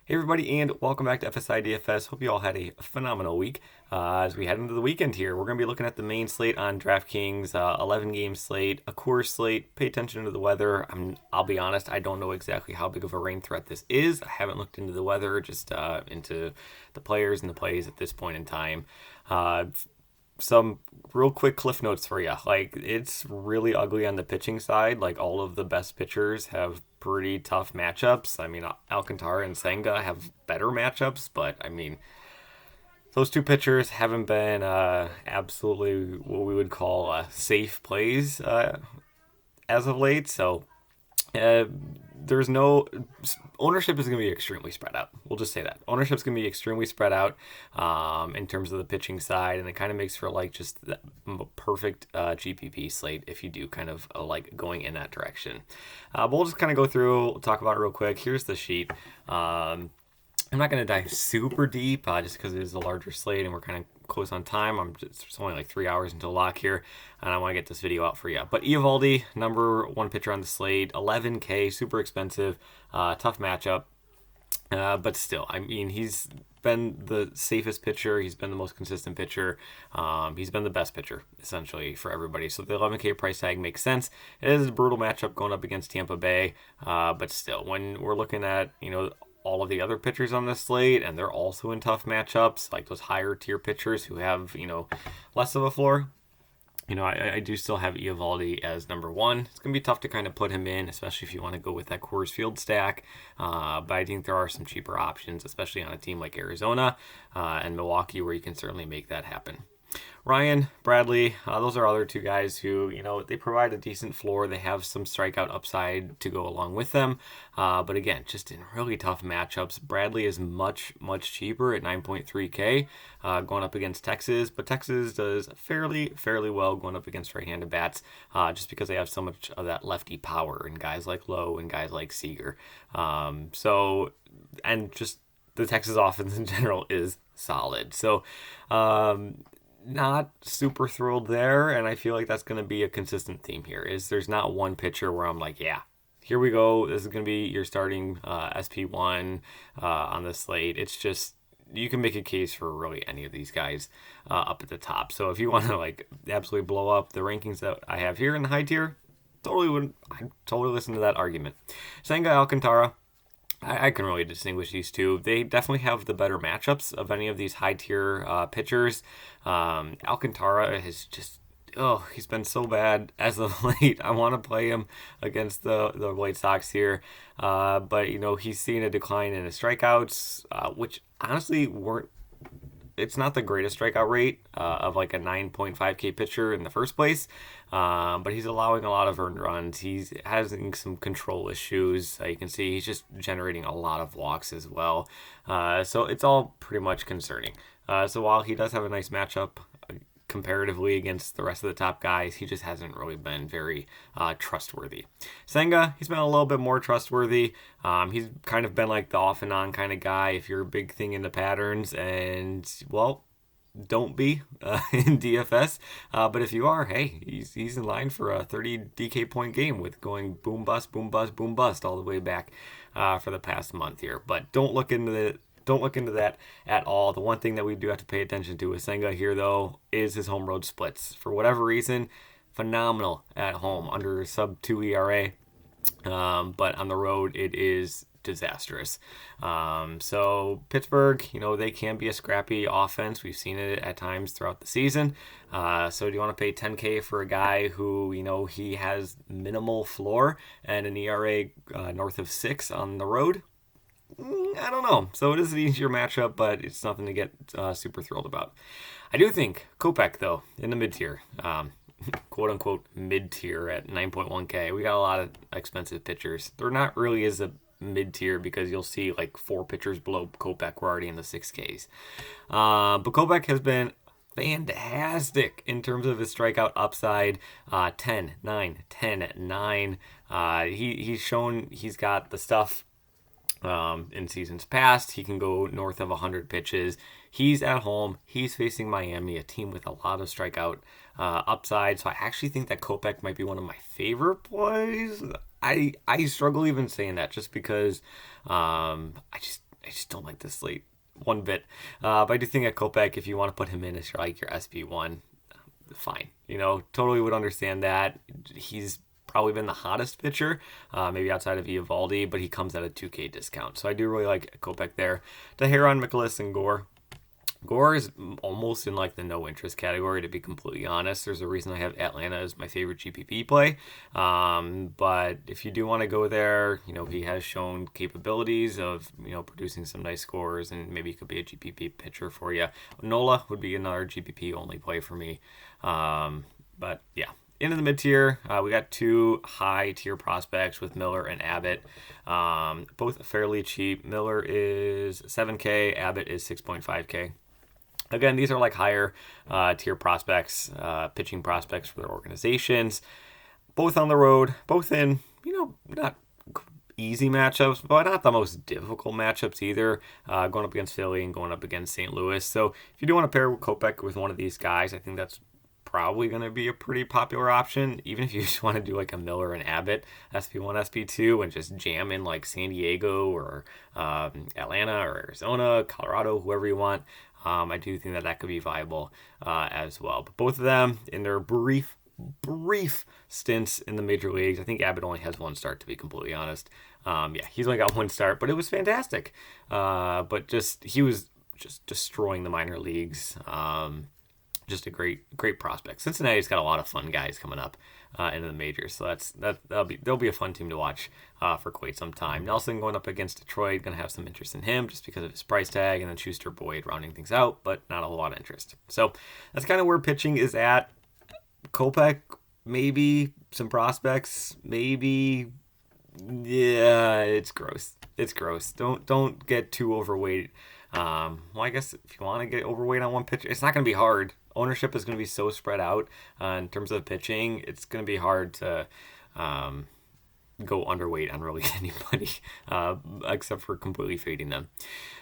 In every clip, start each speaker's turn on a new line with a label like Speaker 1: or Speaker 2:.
Speaker 1: Hey everybody, and welcome back to FSi DFS. Hope you all had a phenomenal week. As we head into the weekend here, we're going to be looking at the main slate on DraftKings, 11 game slate, a Coors slate. Pay attention to the weather. I'll be honest, I don't know exactly how big of a rain threat this is. I haven't looked into the weather, just into the players and the plays at this point in time. Some real quick cliff notes for you. Like, it's really ugly on the pitching side. Like, all of the best pitchers have pretty tough matchups. I mean, Alcantara and Senga have better matchups, but I mean, those two pitchers haven't been absolutely what we would call safe plays as of late. So uh, there's no ownership is going to be extremely spread out. We'll just say that ownership is going to be extremely spread out in terms of the pitching side, and it kind of makes for like just the perfect GPP slate if you do kind of like going in that direction. But we'll just kind of go through, talk about it real quick. Here's the sheet. I'm not going to dive super deep just because it is a larger slate and we're kind of close on time. It's only like 3 hours until lock here, and I want to get this video out for you. But Eovaldi, number one pitcher on the slate, 11K, super expensive, tough matchup. But still, I mean, he's been the safest pitcher. He's been the most consistent pitcher. He's been the best pitcher, essentially, for everybody. So the 11K price tag makes sense. It is a brutal matchup going up against Tampa Bay. But still, when we're looking at, all of the other pitchers on this slate, and they're also in tough matchups, like those higher tier pitchers who have, less of a floor. I do still have Eovaldi as number one. It's going to be tough to kind of put him in, especially if you want to go with that Coors Field stack. But I think there are some cheaper options, especially on a team like Arizona and Milwaukee, where you can certainly make that happen. Ryan, Bradley, those are other two guys who, they provide a decent floor. They have some strikeout upside to go along with them. But again, just in really tough matchups. Bradley is much, much cheaper at 9.3K going up against Texas. But Texas does fairly well going up against right-handed bats just because they have so much of that lefty power in guys like Lowe and guys like Seager. And just the Texas offense in general is solid. So, not super thrilled there, and I feel like that's going to be a consistent theme here. Is there's not one pitcher where I'm like, yeah, here we go. This is going to be your starting SP1 on the slate. It's just you can make a case for really any of these guys up at the top. So if you want to like absolutely blow up the rankings that I have here in the high tier, I totally listen to that argument. Senga, Alcantara. I can really distinguish these two. They definitely have the better matchups of any of these high-tier pitchers. Alcantara has just, he's been so bad as of late. I want to play him against the White Sox here. But, he's seen a decline in his strikeouts, which honestly it's not the greatest strikeout rate of like a 9.5K pitcher in the first place, but he's allowing a lot of earned runs. He's having some control issues. You can see he's just generating a lot of walks as well. So it's all pretty much concerning. So while he does have a nice matchup comparatively against the rest of the top guys, he just hasn't really been very trustworthy. Senga, he's been a little bit more trustworthy. He's kind of been like the off and on kind of guy if you're a big thing into patterns, and well, don't be in DFS. But if you are, hey, he's in line for a 30 DK point game with going boom bust, boom bust, boom bust all the way back for the past month here. But don't look into that at all. The one thing that we do have to pay attention to with Senga here, though, is his home road splits. For whatever reason, phenomenal at home under sub 2 ERA. But on the road, it is disastrous. So Pittsburgh, they can be a scrappy offense. We've seen it at times throughout the season. So do you want to pay 10K for a guy who, he has minimal floor and an ERA north of 6 on the road? I don't know. So it is an easier matchup, but it's nothing to get super thrilled about. I do think Kopech, though, in the mid-tier, quote-unquote mid-tier at 9.1K, we got a lot of expensive pitchers. They're not really as a mid-tier because you'll see like 4 pitchers below Kopech. We're already in the 6Ks. But Kopech has been fantastic in terms of his strikeout upside. 10, 9, 10, 9. He's shown he's got the stuff. In seasons past, he can go north of 100 pitches. He's at home. He's facing Miami, a team with a lot of strikeout upside. So I actually think that Kopech might be one of my favorite plays. I struggle even saying that just because I just don't like this slate one bit. But I do think at Kopech, if you want to put him in as like your SP1, fine. Totally would understand that. He's probably been the hottest pitcher, maybe outside of Eovaldi, but he comes at a 2K discount. So I do really like Kopech there. Teheran, Mikolas, and Gore. Gore is almost in like the no interest category, to be completely honest. There's a reason I have Atlanta as my favorite GPP play. But if you do want to go there, he has shown capabilities of, producing some nice scores, and maybe he could be a GPP pitcher for you. Nola would be another GPP only play for me. But yeah. Into the mid-tier, we got two high-tier prospects with Miller and Abbott, both fairly cheap. Miller is 7K, Abbott is 6.5K. Again, these are like higher tier prospects, pitching prospects for their organizations. Both on the road, both in, not easy matchups, but not the most difficult matchups either, going up against Philly and going up against St. Louis. So if you do want to pair Kopech with one of these guys, I think that's probably going to be a pretty popular option. Even if you just want to do like a Miller and Abbott SP1, SP2 and just jam in like San Diego or Atlanta or Arizona, Colorado, whoever you want, I do think that could be viable as well. But both of them in their brief stints in the major leagues, I think Abbott only has one start, to be completely honest. He's only got one start, but it was fantastic. But he was just destroying the minor leagues. Just a great prospect. Cincinnati's got a lot of fun guys coming up into the majors, so they'll be a fun team to watch for quite some time. Nelson going up against Detroit, going to have some interest in him just because of his price tag, and then Schuster, Boyd rounding things out, but not a whole lot of interest. So that's kind of where pitching is at. Kopech, maybe some prospects, maybe. Yeah, it's gross. Don't get too overweight. I guess if you want to get overweight on one pitcher, it's not going to be hard. Ownership is going to be so spread out in terms of pitching. It's going to be hard to go underweight on really anybody, except for completely fading them.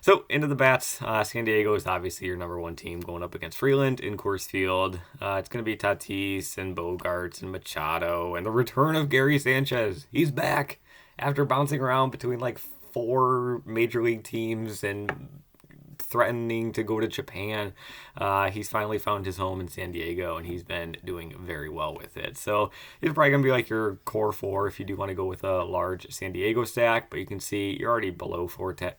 Speaker 1: So into the bats, San Diego is obviously your number one team going up against Freeland in Coors Field. It's going to be Tatis and Bogarts and Machado and the return of Gary Sanchez. He's back after bouncing around between like 4 major league teams and threatening to go to Japan. He's finally found his home in San Diego, and he's been doing very well with it. So he's probably going to be like your core 4 if you do want to go with a large San Diego stack, but you can see you're already below 4K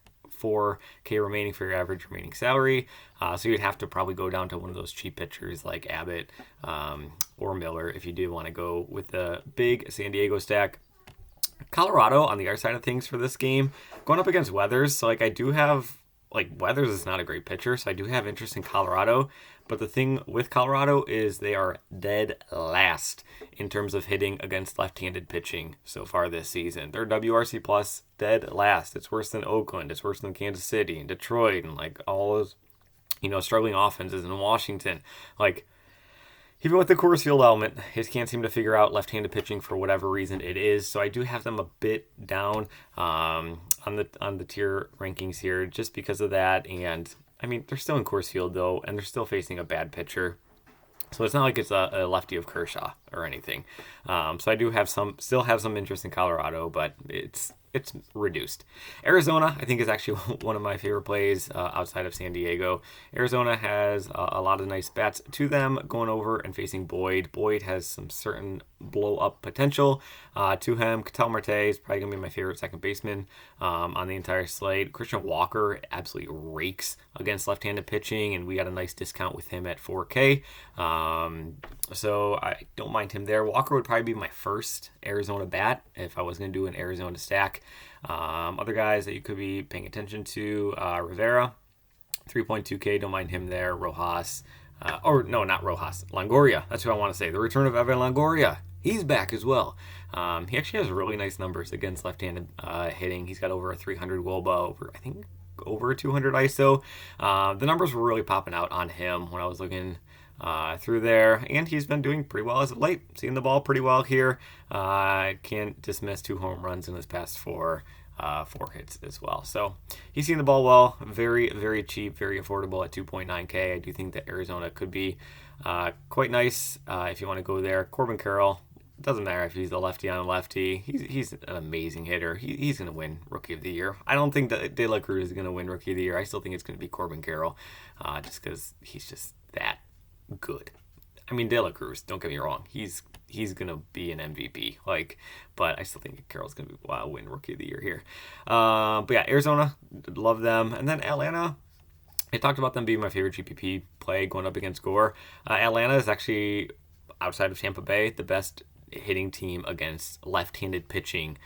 Speaker 1: remaining for your average remaining salary. So you'd have to probably go down to one of those cheap pitchers like Abbott or Miller if you do want to go with the big San Diego stack. Colorado on the other side of things for this game, going up against Weathers. So I do have, Weathers is not a great pitcher, so I do have interest in Colorado. But the thing with Colorado is they are dead last in terms of hitting against left-handed pitching so far this season. They're WRC plus dead last. It's worse than Oakland. It's worse than Kansas City and Detroit and all those, struggling offenses in Washington. Even with the Coors Field element, he just can't seem to figure out left-handed pitching for whatever reason it is. So I do have them a bit down on the tier rankings here just because of that. And they're still in Coors Field though, and they're still facing a bad pitcher. So it's not like it's a lefty of Kershaw or anything. So I do still have some interest in Colorado, but it's reduced. Arizona, I think, is actually one of my favorite plays outside of San Diego. Arizona has a lot of nice bats to them going over and facing Boyd. Boyd has some certain blow-up potential to him. Ketel Marte is probably going to be my favorite second baseman on the entire slate. Christian Walker absolutely rakes against left-handed pitching, and we got a nice discount with him at 4K. So I don't mind him there. Walker would probably be my first Arizona bat if I was going to do an Arizona stack. Other guys that you could be paying attention to, Rivera, 3.2K, don't mind him there. Rojas, not Rojas, Longoria, that's who I want to say. The return of Evan Longoria, he's back as well. He actually has really nice numbers against left-handed hitting. He's got over a 300 WOBA, over a 200 ISO. The numbers were really popping out on him when I was looking through there, and he's been doing pretty well as of late, seeing the ball pretty well here. Can't dismiss 2 home runs in his past 4 hits as well. So he's seen the ball well, very, very cheap, very affordable at 2.9K. I do think that Arizona could be quite nice if you want to go there. Corbin Carroll, doesn't matter if he's a lefty on a lefty. He's an amazing hitter. He's going to win Rookie of the Year. I don't think that De La Cruz is going to win Rookie of the Year. I still think it's going to be Corbin Carroll, just because he's just that good. I mean, De La Cruz, don't get me wrong. He's going to be an MVP. But I still think Carroll's going to win Rookie of the Year here. But yeah, Arizona, love them. And then Atlanta, I talked about them being my favorite GPP play going up against Gore. Atlanta is actually, outside of Tampa Bay, the best hitting team against left-handed pitching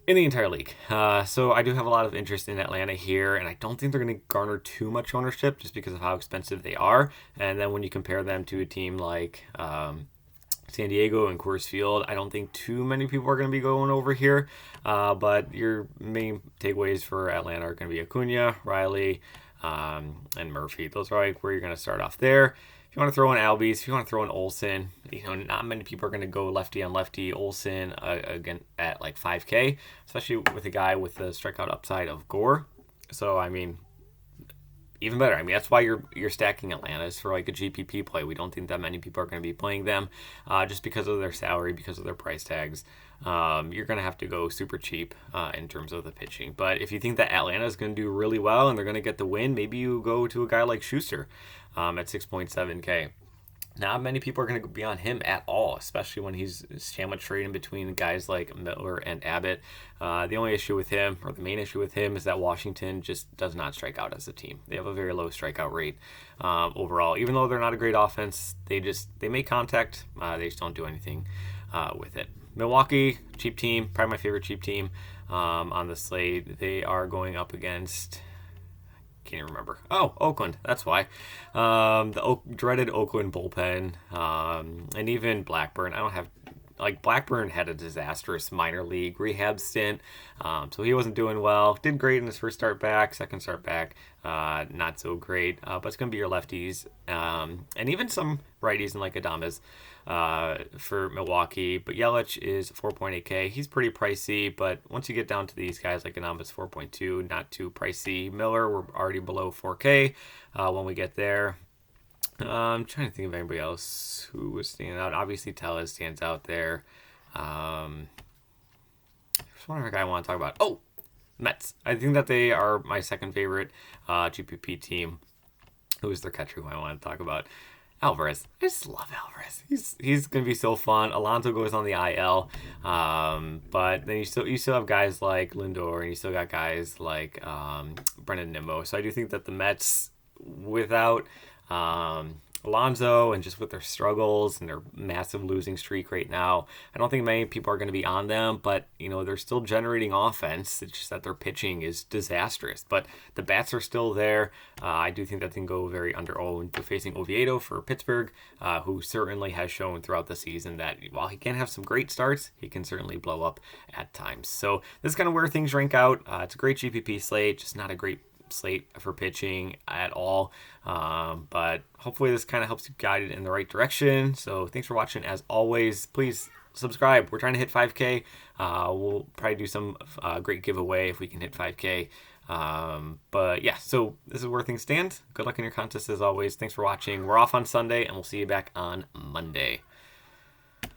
Speaker 1: in the entire league. So I do have a lot of interest in Atlanta here, and I don't think they're going to garner too much ownership just because of how expensive they are. And then when you compare them to a team like San Diego and Coors Field, I don't think too many people are going to be going over here. But your main takeaways for Atlanta are going to be Acuna, Riley, and Murphy. Those are where you're going to start off there. If you want to throw in Albies, if you want to throw in Olsen, not many people are going to go lefty on lefty. Olsen again at 5K, especially with a guy with the strikeout upside of Gore. So I mean, even better. I mean, that's why you're stacking Atlanta's for a GPP play. We don't think that many people are going to be playing them, just because of their salary, because of their price tags. You're going to have to go super cheap in terms of the pitching. But if you think that Atlanta is going to do really well and they're going to get the win, maybe you go to a guy like Schuster at 6.7K. Not many people are going to be on him at all, especially when he's sandwiched trading between guys like Miller and Abbott. The only issue with him, or the main issue with him, is that Washington just does not strike out as a team. They have a very low strikeout rate overall. Even though they're not a great offense, they make contact. They just don't do anything with it. Milwaukee, cheap team, probably my favorite cheap team on the slate. They are going up against... Can't even remember. Oh, Oakland. That's why. The dreaded Oakland bullpen, and even Blackburn. I don't have Blackburn had a disastrous minor league rehab stint, so he wasn't doing well. Did great in his first start back, second start back, not so great. But it's gonna be your lefties, and even some righties in Adames. For Milwaukee, but Yelich is 4.8K. He's pretty pricey, but once you get down to these guys like Adames 4.2, not too pricey. Miller, we're already below 4K when we get there. I'm trying to think of anybody else who was standing out. Obviously, Tellez stands out there. There's one other guy I want to talk about. Oh, Mets. I think that they are my second favorite GPP team. Who is their catcher who I want to talk about? Alvarez. I just love Alvarez. He's going to be so fun. Alonso goes on the IL. But then you still have guys like Lindor, and you still got guys like Brendan Nimmo. So I do think that the Mets, without Alonso and just with their struggles and their massive losing streak right now, I don't think many people are going to be on them, but they're still generating offense. It's just that their pitching is disastrous, but the bats are still there. I do think that they can go very under-owned. They're facing Oviedo for Pittsburgh, who certainly has shown throughout the season that while he can have some great starts, he can certainly blow up at times. So this is kind of where things rank out. It's a great GPP slate, just not a great slate for pitching at all, but hopefully this kind of helps you guide it in the right direction. So thanks for watching. As always, please subscribe. We're trying to hit 5K. We'll probably do some great giveaway if we can hit 5K. But yeah, so this is where things stand. Good luck in your contest as always. Thanks for watching. We're off on Sunday, and we'll see you back on Monday.